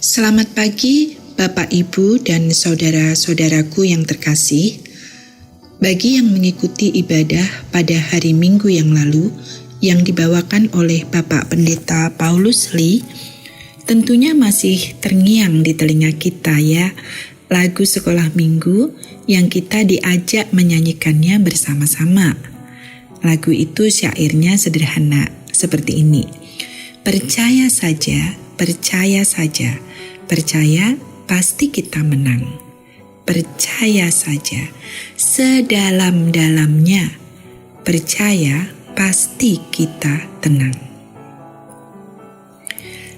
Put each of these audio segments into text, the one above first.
Selamat pagi, Bapak, Ibu, dan saudara-saudaraku yang terkasih. Bagi yang mengikuti ibadah pada hari Minggu yang lalu yang dibawakan oleh Bapak Pendeta Paulus Lee, tentunya masih terngiang di telinga kita ya, lagu sekolah minggu yang kita diajak menyanyikannya bersama-sama. Lagu itu syairnya sederhana seperti ini. Percaya saja, percaya saja, percaya pasti kita menang. Percaya saja, sedalam-dalamnya, percaya pasti kita tenang.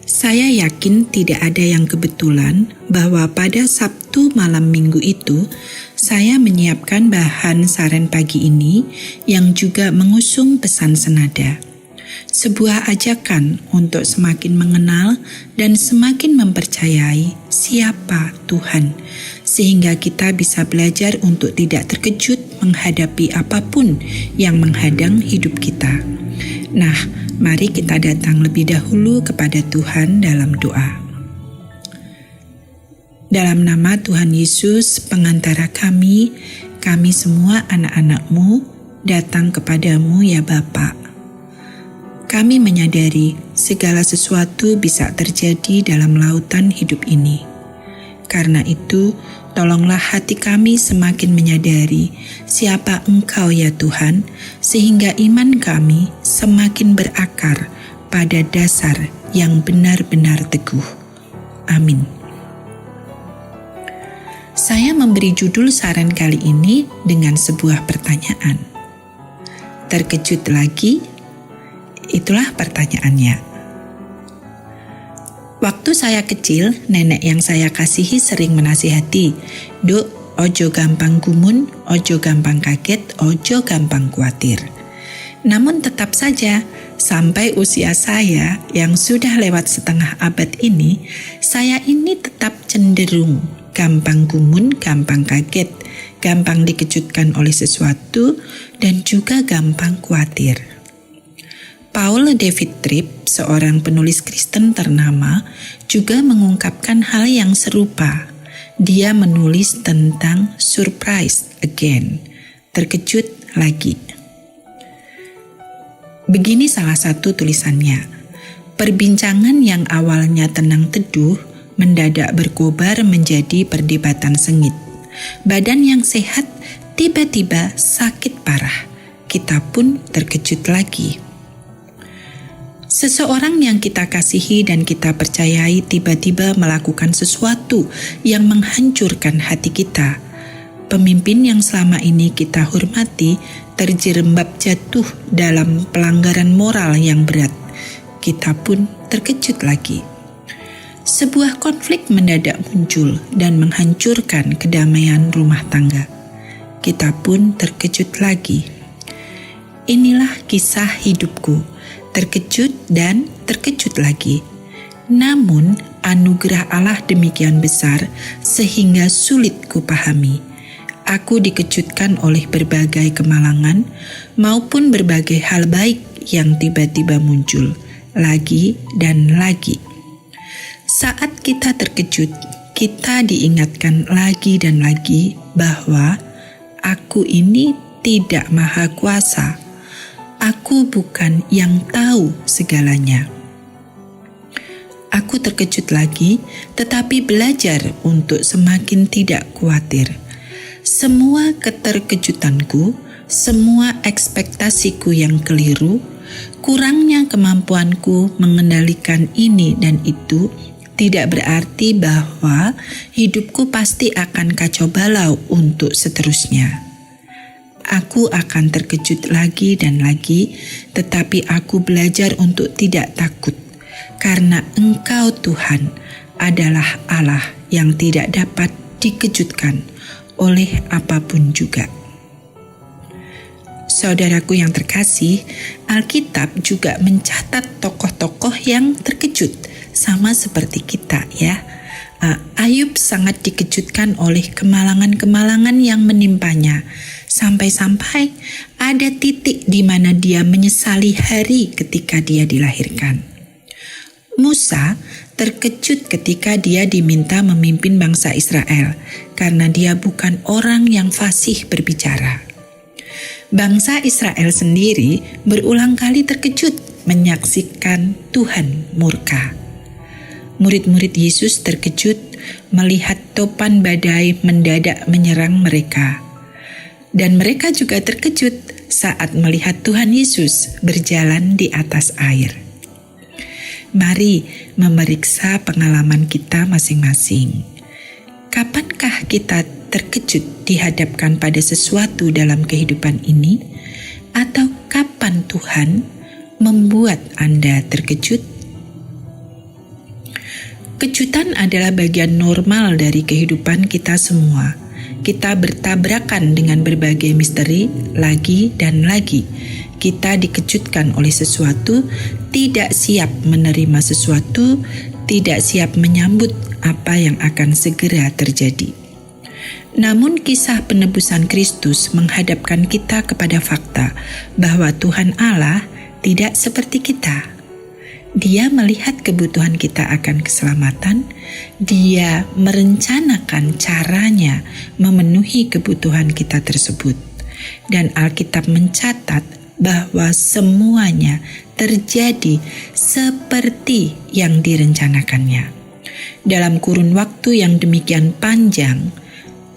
Saya yakin tidak ada yang kebetulan bahwa pada Sabtu malam minggu itu, saya menyiapkan bahan saran pagi ini yang juga mengusung pesan senada. Sebuah ajakan untuk semakin mengenal dan semakin mempercayai siapa Tuhan, sehingga kita bisa belajar untuk tidak terkejut menghadapi apapun yang menghadang hidup kita. Nah, mari kita datang lebih dahulu kepada Tuhan dalam doa. Dalam nama Tuhan Yesus, pengantara kami semua anak-anak-Mu, datang kepadamu ya Bapa. Kami menyadari segala sesuatu bisa terjadi dalam lautan hidup ini. Karena itu, tolonglah hati kami semakin menyadari siapa Engkau ya Tuhan, sehingga iman kami semakin berakar pada dasar yang benar-benar teguh. Amin. Saya memberi judul saran kali ini dengan sebuah pertanyaan. Terkejut lagi? Itulah pertanyaannya. Waktu saya kecil, nenek yang saya kasihi sering menasihati, "Duk, ojo gampang gumun, ojo gampang kaget, ojo gampang kuatir." Namun tetap saja, sampai usia saya yang sudah lewat setengah abad ini, saya ini tetap cenderung gampang gumun, gampang kaget, gampang dikejutkan oleh sesuatu, dan juga gampang kuatir. Paul David Tripp, seorang penulis Kristen ternama, juga mengungkapkan hal yang serupa. Dia menulis tentang surprise again, terkejut lagi. Begini salah satu tulisannya. Perbincangan yang awalnya tenang teduh mendadak berkobar menjadi perdebatan sengit. Badan yang sehat tiba-tiba sakit parah. Kita pun terkejut lagi. Seseorang yang kita kasihi dan kita percayai tiba-tiba melakukan sesuatu yang menghancurkan hati kita. Pemimpin yang selama ini kita hormati terjerembab jatuh dalam pelanggaran moral yang berat. Kita pun terkejut lagi. Sebuah konflik mendadak muncul dan menghancurkan kedamaian rumah tangga. Kita pun terkejut lagi. Inilah kisah hidupku. Terkejut dan terkejut lagi. Namun anugerah Allah demikian besar sehingga sulit kupahami. Aku dikejutkan oleh berbagai kemalangan maupun berbagai hal baik yang tiba-tiba muncul lagi dan lagi. Saat kita terkejut, kita diingatkan lagi dan lagi bahwa aku ini tidak maha kuasa. Aku bukan yang tahu segalanya. Aku terkejut lagi, tetapi belajar untuk semakin tidak khawatir. Semua keterkejutanku, semua ekspektasiku yang keliru, kurangnya kemampuanku mengendalikan ini dan itu, tidak berarti bahwa hidupku pasti akan kacau balau untuk seterusnya. Aku akan terkejut lagi dan lagi, tetapi aku belajar untuk tidak takut, karena Engkau Tuhan adalah Allah yang tidak dapat dikejutkan oleh apapun juga. Saudaraku yang terkasih, Alkitab juga mencatat tokoh-tokoh yang terkejut, sama seperti kita ya. Ayub sangat dikejutkan oleh kemalangan-kemalangan yang menimpanya, sampai-sampai ada titik di mana dia menyesali hari ketika dia dilahirkan. Musa terkejut ketika dia diminta memimpin bangsa Israel, karena dia bukan orang yang fasih berbicara. Bangsa Israel sendiri berulang kali terkejut menyaksikan Tuhan murka. Murid-murid Yesus terkejut melihat topan badai mendadak menyerang mereka. Dan mereka juga terkejut saat melihat Tuhan Yesus berjalan di atas air. Mari memeriksa pengalaman kita masing-masing. Kapankah kita terkejut dihadapkan pada sesuatu dalam kehidupan ini? Atau kapan Tuhan membuat Anda terkejut? Kejutan adalah bagian normal dari kehidupan kita semua. Kita bertabrakan dengan berbagai misteri lagi dan lagi. Kita dikejutkan oleh sesuatu, tidak siap menerima sesuatu, tidak siap menyambut apa yang akan segera terjadi. Namun kisah penebusan Kristus menghadapkan kita kepada fakta bahwa Tuhan Allah tidak seperti kita. Dia melihat kebutuhan kita akan keselamatan. Dia merencanakan caranya memenuhi kebutuhan kita tersebut. Dan Alkitab mencatat bahwa semuanya terjadi seperti yang direncanakannya. Dalam kurun waktu yang demikian panjang,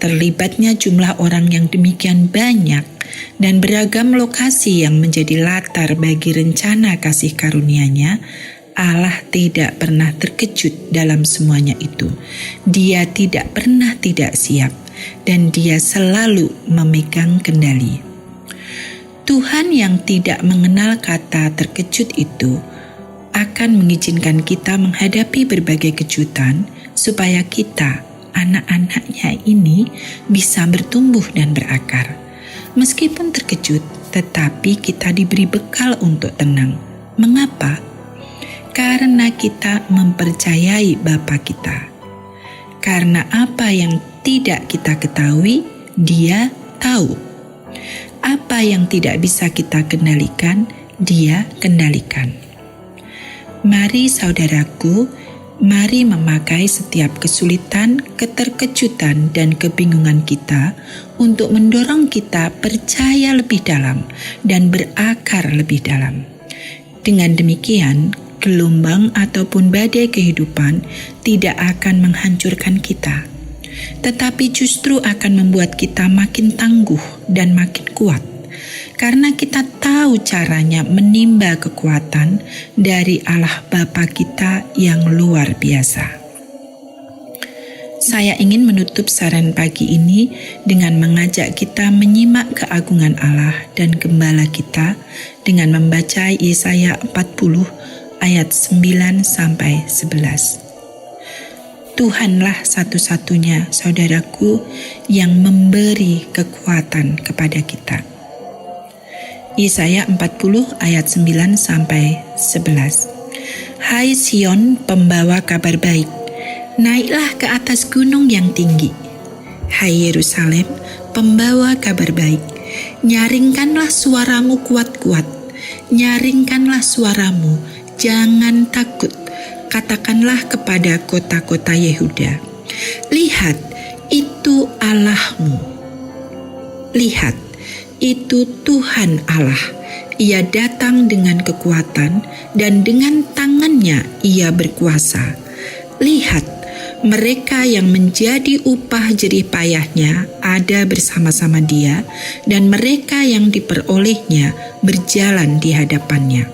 terlibatnya jumlah orang yang demikian banyak, dan beragam lokasi yang menjadi latar bagi rencana kasih karunia-Nya, Allah tidak pernah terkejut dalam semuanya itu. Dia tidak pernah tidak siap, dan Dia selalu memegang kendali. Tuhan yang tidak mengenal kata terkejut itu akan mengizinkan kita menghadapi berbagai kejutan supaya kita, anak-anaknya ini, bisa bertumbuh dan berakar. Meskipun terkejut, tetapi kita diberi bekal untuk tenang. Mengapa? Karena kita mempercayai Bapa kita. Karena apa yang tidak kita ketahui, Dia tahu. Apa yang tidak bisa kita kendalikan, Dia kendalikan. Mari saudaraku, mari memakai setiap kesulitan, keterkejutan, dan kebingungan kita untuk mendorong kita percaya lebih dalam dan berakar lebih dalam. Dengan demikian, gelombang ataupun badai kehidupan tidak akan menghancurkan kita, tetapi justru akan membuat kita makin tangguh dan makin kuat. Karena kita tahu caranya menimba kekuatan dari Allah Bapa kita yang luar biasa. Saya ingin menutup saran pagi ini dengan mengajak kita menyimak keagungan Allah dan Gembala kita dengan membaca Yesaya 40 ayat 9-11. Tuhanlah satu-satunya, saudaraku, yang memberi kekuatan kepada kita. Yesaya 40 ayat 9-11. Hai Sion, pembawa kabar baik, naiklah ke atas gunung yang tinggi. Hai Yerusalem, pembawa kabar baik, nyaringkanlah suaramu kuat-kuat. Nyaringkanlah suaramu, jangan takut. Katakanlah kepada kota-kota Yehuda, lihat, itu Allahmu. Lihat, itu Tuhan Allah. Ia datang dengan kekuatan dan dengan tangannya Ia berkuasa. Lihat, mereka yang menjadi upah jerih payahnya ada bersama-sama Dia, dan mereka yang diperolehnya berjalan di hadapannya.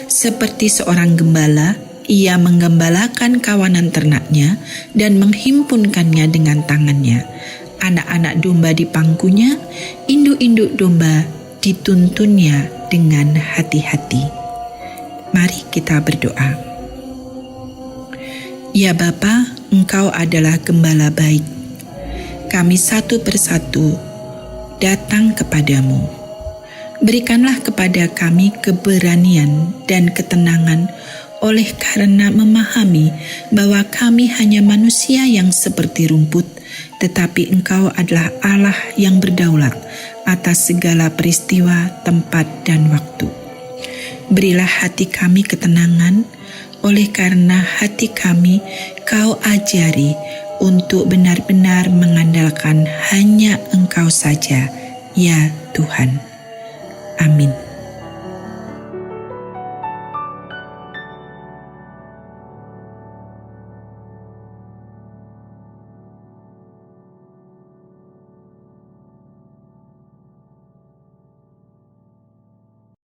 Seperti seorang gembala, Ia menggembalakan kawanan ternaknya dan menghimpunkannya dengan tangannya. Anak-anak domba di pangkunya, induk-induk domba dituntunnya dengan hati-hati. Mari kita berdoa. Ya Bapa, Engkau adalah gembala baik. Kami satu persatu datang kepadamu. Berikanlah kepada kami keberanian dan ketenangan oleh karena memahami bahwa kami hanya manusia yang seperti rumput, tetapi Engkau adalah Allah yang berdaulat atas segala peristiwa, tempat, dan waktu. Berilah hati kami ketenangan, oleh karena hati kami Kau ajari untuk benar-benar mengandalkan hanya Engkau saja, ya Tuhan. Amin.